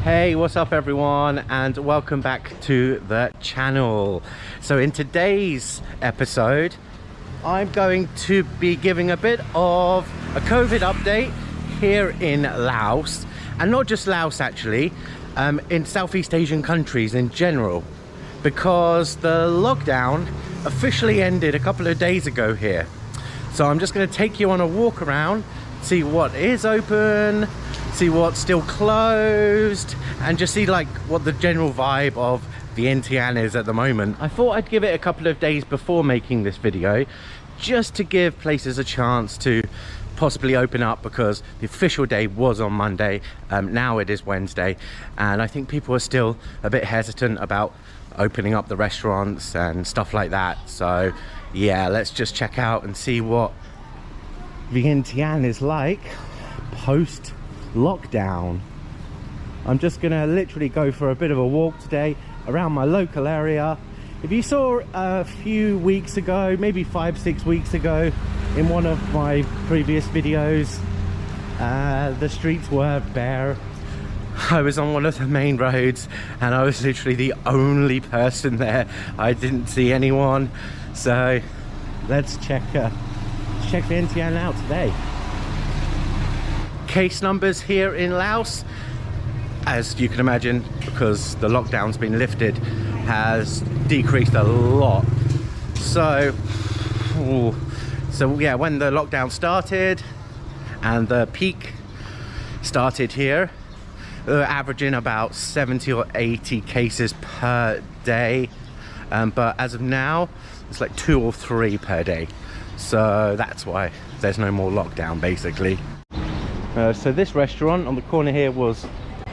Hey, what's up everyone, and welcome back to the channel. So in today's episode I'm going to be giving a bit of a COVID update here in Laos, and not just Laos actually, in Southeast Asian countries in general, because the lockdown officially ended a couple of days ago here. So I'm just going to take you on a walk around, see what is open, see what's still closed, and just see like what the general vibe of Vientiane is at the moment. I thought I'd give it a couple of days before making this video, just to give places a chance to possibly open up, because the official day was on Monday. Now it is Wednesday, and I think people are still a bit hesitant about opening up the restaurants and stuff like that. So yeah, let's just check out and see what Vientiane is like post lockdown. I'm just gonna literally go for a bit of a walk today around my local area. If you saw a few weeks ago, maybe 5-6 weeks ago, in one of my previous videos, the streets were bare. I was on one of the main roads and I was literally the only person there. I didn't see anyone. So let's check Vientiane out today. Case numbers here in Laos, as you can imagine, because the lockdown's been lifted, has decreased a lot. So yeah, when the lockdown started and the peak started here, we were averaging about 70 or 80 cases per day, but as of now it's like 2 or 3 per day. So that's why there's no more lockdown basically. So this restaurant on the corner here was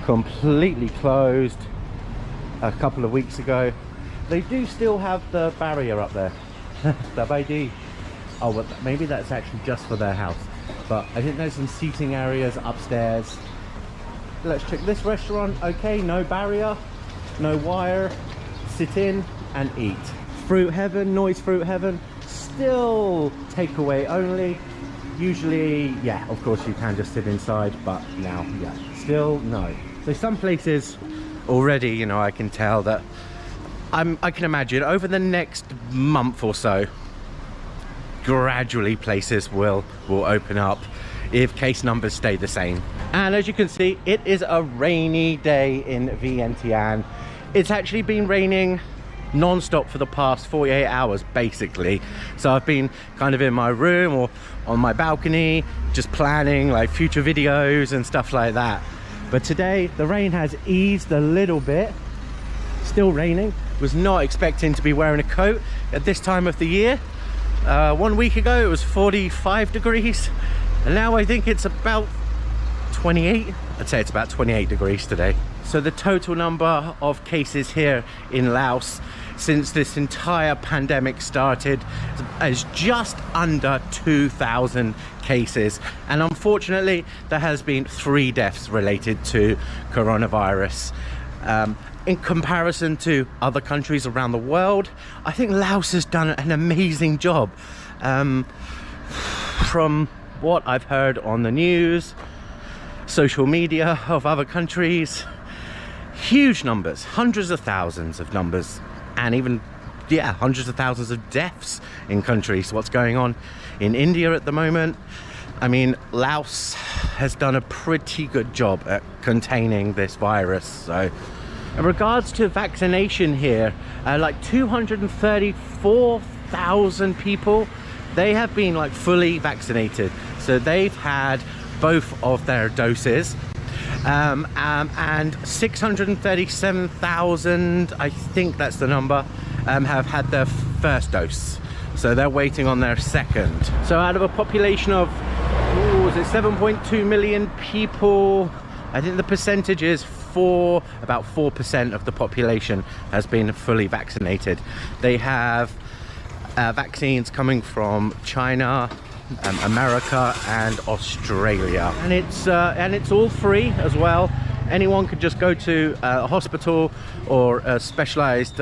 completely closed a couple of weeks ago. They do still have the barrier up there. The baidi. Oh, well, maybe that's actually just for their house, but I think there's some seating areas upstairs. Let's check this restaurant. Okay, no barrier, no wire, sit in and eat. Fruit Heaven, Noise Fruit Heaven, still takeaway only. Usually, yeah, of course you can just sit inside, but now, yeah, still no. So some places already, you know, I can tell that I can imagine over the next month or so, gradually places will open up if case numbers stay the same. And as you can see, it is a rainy day in Vientiane. It's actually been raining non-stop for the past 48 hours basically. So I've been kind of in my room or on my balcony just planning like future videos and stuff like that. But today the rain has eased a little bit. Still raining. Was not expecting to be wearing a coat at this time of the year. 1 week ago it was 45 degrees and now I think it's about 28. I'd say it's about 28 degrees today. So the total number of cases here in Laos since this entire pandemic started is just under 2,000 cases, and unfortunately there has been 3 deaths related to coronavirus. In comparison to other countries around the world, I think Laos has done an amazing job. From what I've heard on the news, social media of other countries, huge numbers, hundreds of thousands of numbers, and even, yeah, hundreds of thousands of deaths in countries. What's going on in India at the moment? I mean, Laos has done a pretty good job at containing this virus. So in regards to vaccination here, like 234,000 people, they have been like fully vaccinated. So they've had both of their doses, and 637,000, I think that's the number, have had their first dose. So they're waiting on their second. So out of a population of, was it 7.2 million people, I think the percentage is about 4% of the population has been fully vaccinated. They have vaccines coming from China, America and Australia, and it's all free as well. Anyone could just go to a hospital or a specialized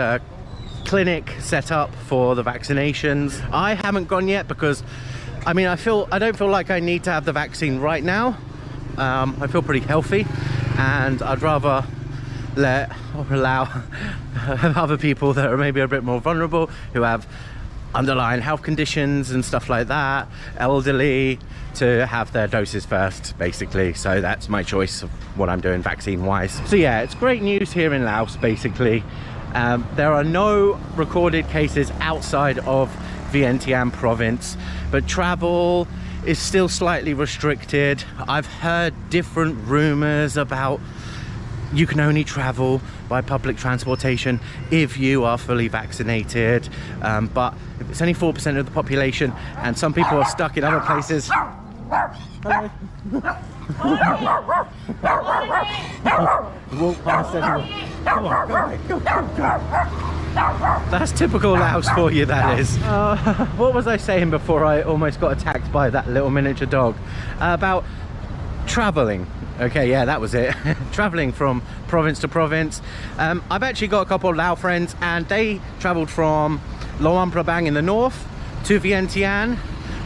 clinic set up for the vaccinations. I haven't gone yet because I mean I don't feel like I need to have the vaccine right now. I feel pretty healthy and I'd rather allow other people that are maybe a bit more vulnerable, who have underlying health conditions and stuff like that, elderly, to have their doses first, basically. So that's my choice of what I'm doing vaccine wise. So yeah, it's great news here in Laos, basically. There are no recorded cases outside of Vientiane province, but travel is still slightly restricted. I've heard different rumors about you can only travel by public transportation if you are fully vaccinated, but it's only 4% of the population, and some people are stuck in other places. Hello. Walk past anyone. Come on, go. That's typical Laos for you, that is. What was I saying before I almost got attacked by that little miniature dog? About traveling. Okay, yeah, that was it. Traveling from province to province. I've actually got a couple of Lao friends, and they traveled from Luang Prabang in the north to Vientiane,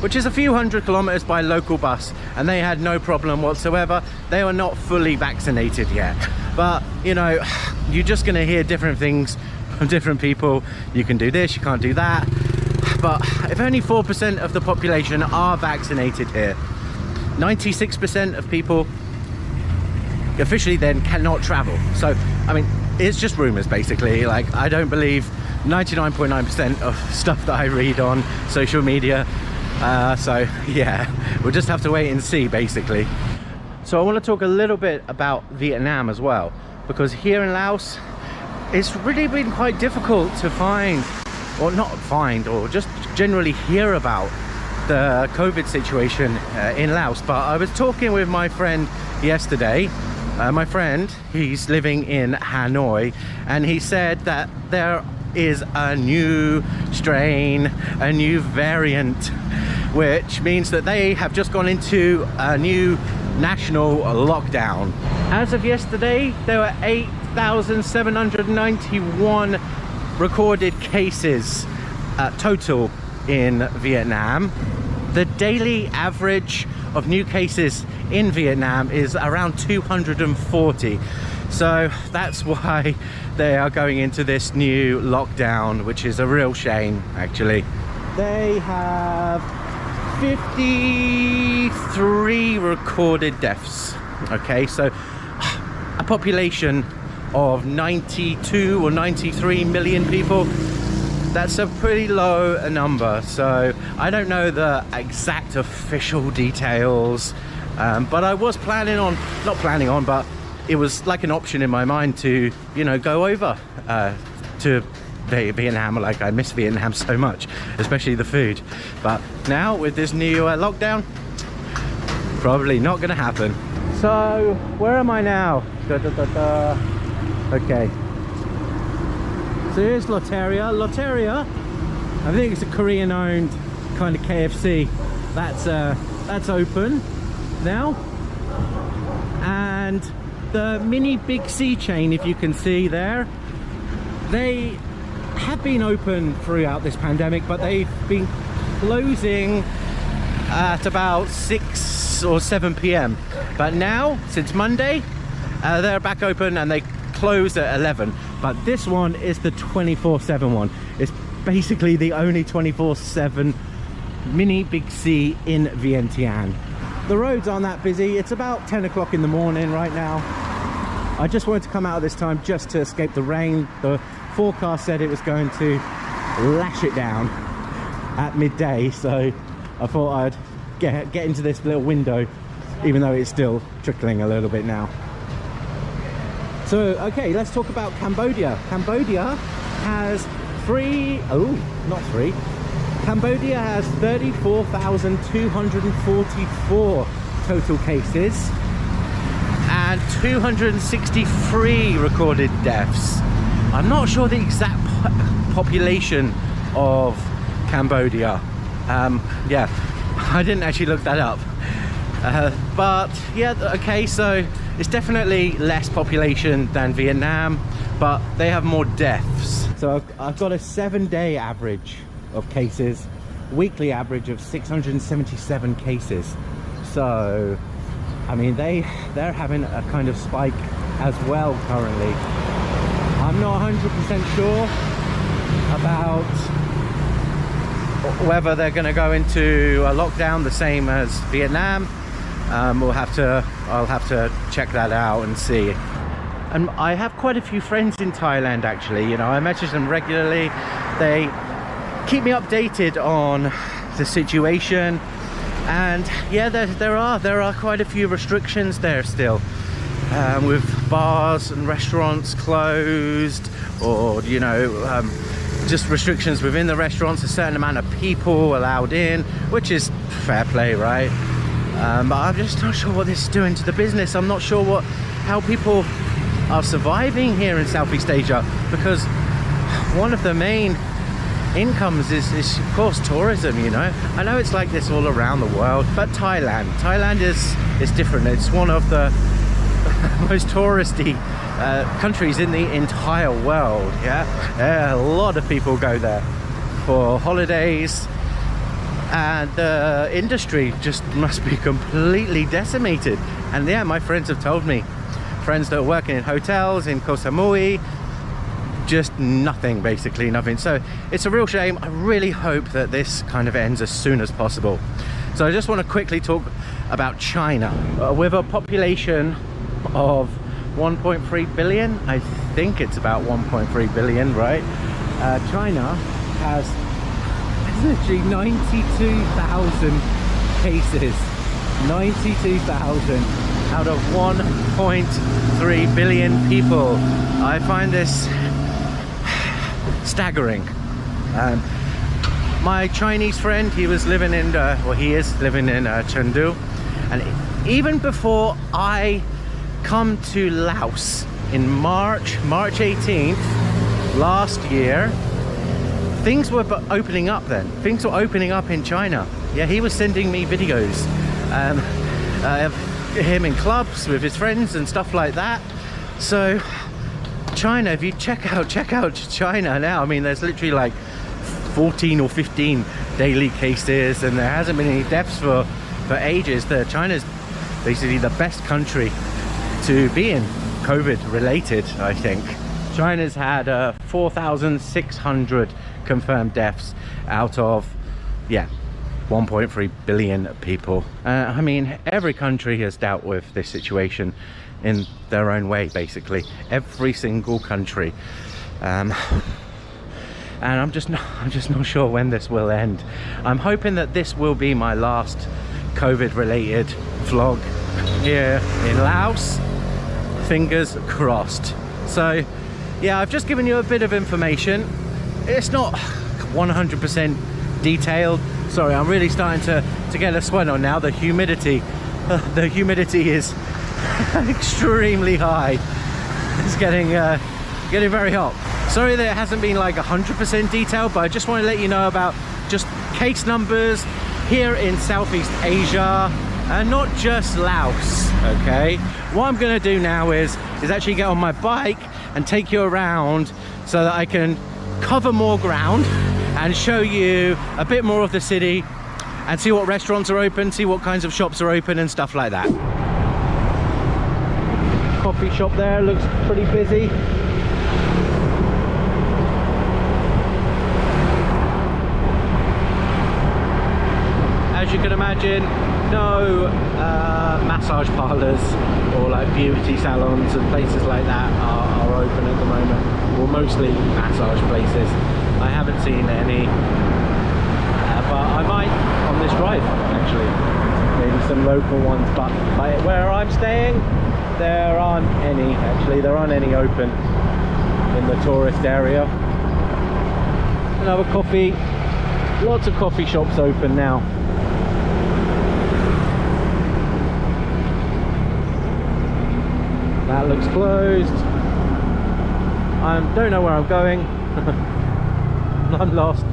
which is a few hundred kilometers by local bus, and they had no problem whatsoever. They were not fully vaccinated yet, but you know, you're just going to hear different things from different people. You can do this, you can't do that, but if only 4% of the population are vaccinated here, 96% of people officially then cannot travel. So I mean, it's just rumors, basically. Like, I don't believe 99.9% of stuff that I read on social media. So yeah, we'll just have to wait and see, basically. So I want to talk a little bit about Vietnam as well, because here in Laos it's really been quite difficult to find, or not find, or just generally hear about the COVID situation in Laos. But I was talking with my friend yesterday. My friend, he's living in Hanoi, and he said that there is a new strain, a new variant, which means that they have just gone into a new national lockdown. As of yesterday, there were 8,791 recorded cases total in Vietnam. The daily average of new cases in Vietnam is around 240. So that's why they are going into this new lockdown, which is a real shame, actually. They have 53 recorded deaths. Okay, so a population of 92 or 93 million people. That's a pretty low number, so I don't know the exact official details, but I was planning on, not planning on, but it was like an option in my mind to, you know, go over to Vietnam. Like, I miss Vietnam so much, especially the food. But now with this new lockdown, probably not gonna happen. So where am I now? Okay. So here's Lotteria. Lotteria, I think it's a Korean-owned kind of KFC. That's open now. And the mini Big C chain, if you can see there, they have been open throughout this pandemic, but they've been closing at about 6 or 7 p.m. But now, since Monday, they're back open, and they close at 11. But this one is the 24/7 one. It's basically the only 24/7 mini Big C in Vientiane. The roads aren't that busy. It's about 10 o'clock in the morning right now. I just wanted to come out this time just to escape the rain. The forecast said it was going to lash it down at midday, so I thought I'd get into this little window, even though it's still trickling a little bit now. So, okay, let's talk about Cambodia. Cambodia has Cambodia has 34,244 total cases and 263 recorded deaths. I'm not sure the exact population of Cambodia. Yeah, I didn't actually look that up. But yeah, okay, so it's definitely less population than Vietnam, but they have more deaths. So I've got a 7-day average of cases, weekly average of 677 cases. So I mean, they're having a kind of spike as well currently. I'm not 100% sure about whether they're going to go into a lockdown the same as Vietnam. I'll have to check that out and see. And I have quite a few friends in Thailand, actually. You know, I message them regularly. They keep me updated on the situation, and yeah, there are quite a few restrictions there still, with bars and restaurants closed, or you know, just restrictions within the restaurants, a certain amount of people allowed in, which is fair play, right? But I'm just not sure what this is doing to the business. I'm not sure how people are surviving here in Southeast Asia, because one of the main incomes is of course tourism. You know, I know it's like this all around the world, but Thailand is different. It's one of the most touristy countries in the entire world. Yeah, a lot of people go there for holidays, and the industry just must be completely decimated. And yeah, my friends have told me, friends that are working in hotels in Koh Samui, just nothing, basically nothing. So it's a real shame. I really hope that this kind of ends as soon as possible. So I just want to quickly talk about China. With a population of 1.3 billion, I think it's about 1.3 billion, right? China has literally 92,000 cases. 92,000 out of 1.3 billion people. I find this staggering. My Chinese friend, he was living in he is living in Chengdu, and even before I come to Laos in March 18th last year, things were opening up then. Things were opening up in China. Yeah, he was sending me videos of him in clubs with his friends and stuff like that. So China, if you check out China now, I mean, there's literally like 14 or 15 daily cases, and there hasn't been any deaths for ages. China's basically the best country to be in COVID related, I think. China's had 4,600 confirmed deaths out of 1.3 billion people. I mean, every country has dealt with this situation in their own way, basically. Every single country. And I'm just not sure when this will end. I'm hoping that this will be my last COVID related vlog here in Laos. Fingers crossed. So yeah, I've just given you a bit of information. It's not 100% detailed. Sorry, I'm really starting to get a sweat on now. The humidity is extremely high. It's getting very hot. Sorry that it hasn't been like 100% detailed, but I just want to let you know about just case numbers here in Southeast Asia, and not just Laos. Okay, what I'm going to do now is actually get on my bike and take you around so that I can cover more ground and show you a bit more of the city and see what restaurants are open, see what kinds of shops are open and stuff like that. Coffee shop there looks pretty busy. As you can imagine, no massage parlors or like beauty salons and places like that are open at the moment. Well, mostly massage places. I haven't seen any, but I might on this drive actually. Maybe some local ones, but where I'm staying, there aren't any. Actually, there aren't any open in the tourist area. Another coffee. Lots of coffee shops open now. That looks closed. I don't know where I'm going. I'm lost.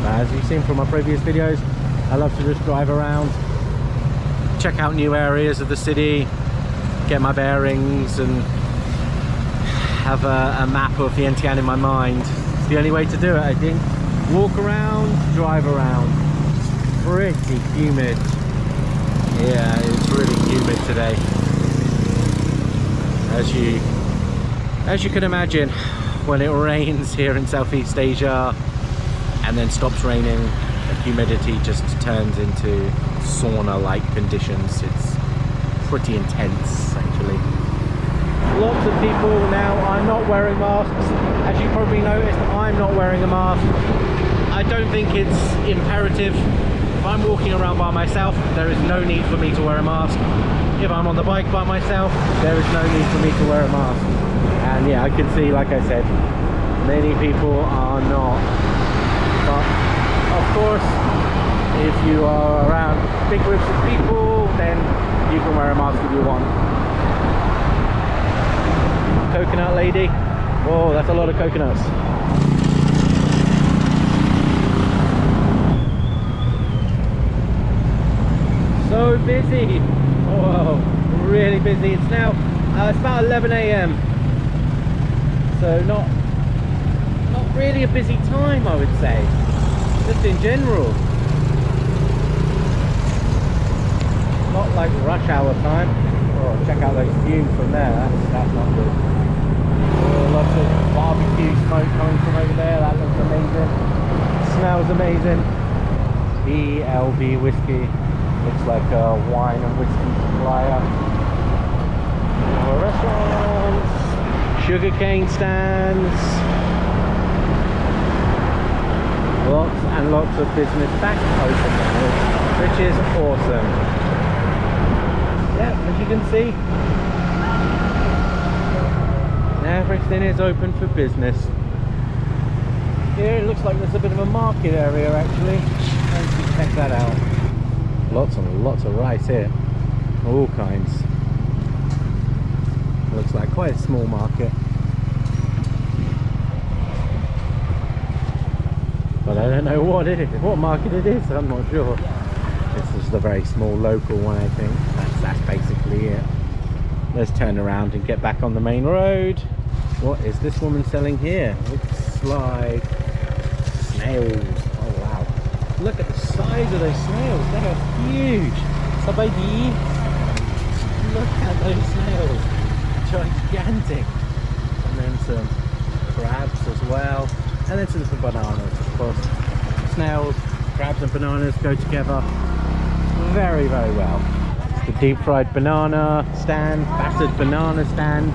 As you've seen from my previous videos, I love to just drive around, check out new areas of the city, get my bearings and have a map of Vientiane in my mind. It's the only way to do it, I think. Walk around, drive around. Pretty humid. Yeah, it's really humid today. as you can imagine, when it rains here in Southeast Asia and then stops raining, the humidity just turns into sauna-like conditions. It's pretty intense actually. Lots of people now are not wearing masks. As you probably noticed, I'm not wearing a mask. I don't think it's imperative. If I'm walking around by myself, there is no need for me to wear a mask. If I'm on the bike by myself, there is no need for me to wear a mask. And yeah, I can see, like I said, many people are not. But of course, if you are around big groups of people, then you can wear a mask if you want. Coconut lady. Whoa, that's a lot of coconuts. So busy. Whoa, really busy. It's now it's about 11 AM. So not really a busy time, I would say, just in general. Not like rush hour time. Oh, check out those views from there. That's not good. Oh, lots of barbecue smoke coming from over there. That looks amazing. Smells amazing. BLB whiskey. Looks like a wine and whiskey supplier. More restaurants. Sugarcane stands. Lots and lots of business back open now, which is awesome. Yeah, as you can see, everything is open for business. Here it looks like there's a bit of a market area actually. Let's check that out. Lots and lots of rice here, all kinds. Looks like quite a small market, but I don't know what it is, what market it is. I'm not sure. This is the very small local one, I think. That's basically it. Let's turn around and get back on the main road. What is this woman selling here? Looks like snails. Oh wow. Look at the size of those snails. They are huge. So baby, look at those snails. Gigantic. And then some crabs as well. And then some bananas, of course. Snails, crabs and bananas go together very, very well. It's the deep fried banana stand, battered banana stand.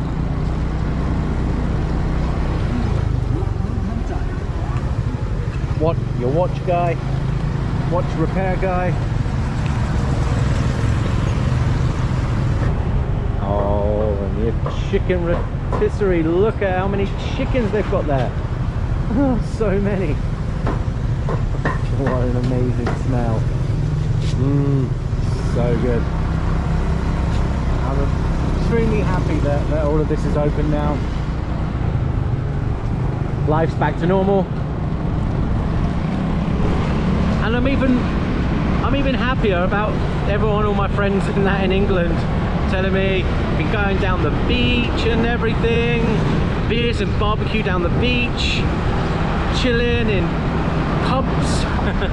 What, your watch guy, watch repair guy. Oh, and your chicken rotisserie. Look at how many chickens they've got there. Oh, so many. What an amazing smell. So good. I'm extremely happy that all of this is open now. Life's back to normal. And I'm even happier about everyone, all my friends in England, telling me been going down the beach and everything, beers and barbecue down the beach, chilling in pubs,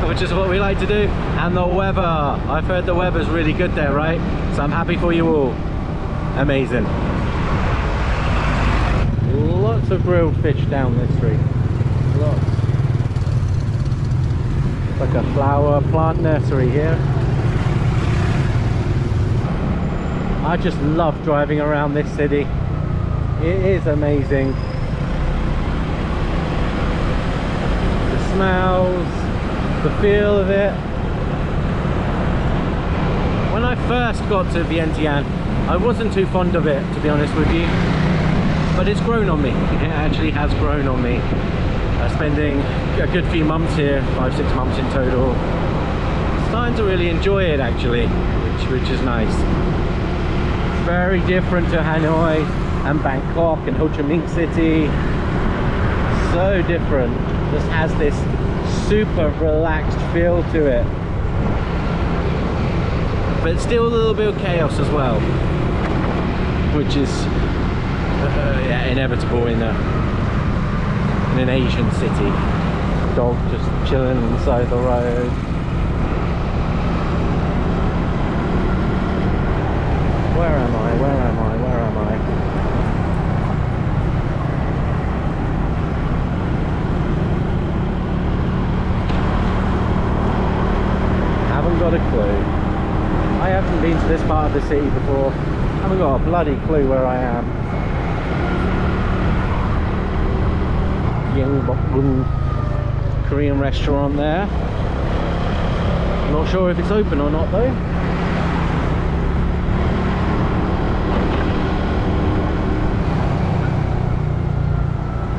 which is what we like to do. And the weather, I've heard the weather's really good there, right? So I'm happy for you all. Amazing. Lots of grilled fish down this street. Lots. It's like a flower plant nursery here. I just love driving around this city. It is amazing. The smells, the feel of it. When I first got to Vientiane, I wasn't too fond of it, to be honest with you. But it's grown on me. It actually has grown on me. Spending a good few months here, 5-6 months in total. Starting to really enjoy it actually, which is nice. Very different to Hanoi and Bangkok and Ho Chi Minh City. So different. Just has this super relaxed feel to it. But still a little bit of chaos as well, which is yeah, inevitable in an Asian city. Dog just chilling on the side of the road. Where am I? Where am I? Where am I? part of the city before. Haven't got a bloody clue where I am. Korean restaurant there. Not sure if it's open or not though.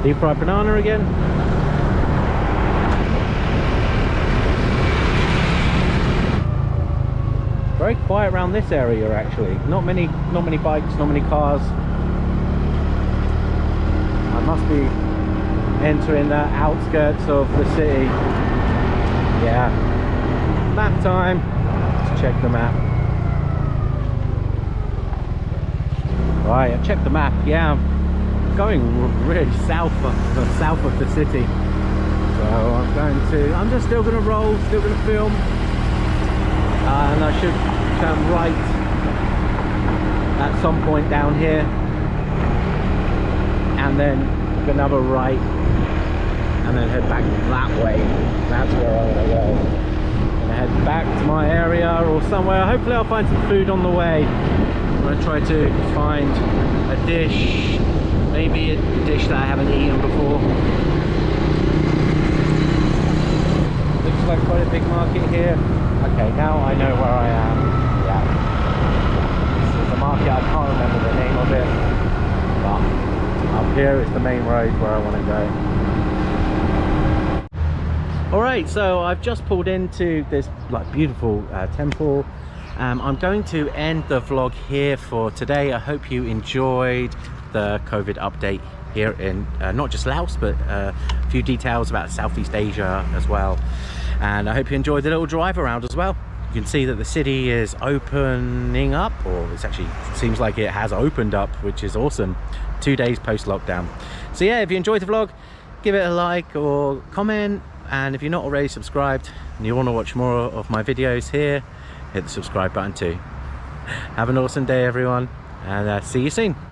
Deep fried banana again. Very quiet around this area actually. Not many bikes, not many cars. I must be entering the outskirts of the city. Yeah. Map time. Let's check the map. Right, I've checked the map. Yeah, I'm going really south of the city. So I'm just still gonna roll, still gonna film. And I should turn right at some point down here, and then another right, and then head back that way. That's where I want to go. And head back to my area or somewhere. Hopefully I'll find some food on the way. I'm going to try to find a dish, maybe a dish that I haven't eaten before. Looks like quite a big market here. Okay, now I know where I am. Yeah. This is the market, I can't remember the name of it. But up here is the main road where I want to go. Alright, so I've just pulled into this like beautiful temple. I'm going to end the vlog here for today. I hope you enjoyed the COVID update here in not just Laos, but a few details about Southeast Asia as well. And I hope you enjoyed the little drive around as well. You can see that the city is opening up, or it seems like it has opened up, which is awesome. 2 days post lockdown. So yeah, if you enjoyed the vlog, give it a like or comment, and if you're not already subscribed and you want to watch more of my videos here, hit the subscribe button too. Have an awesome day everyone, and see you soon.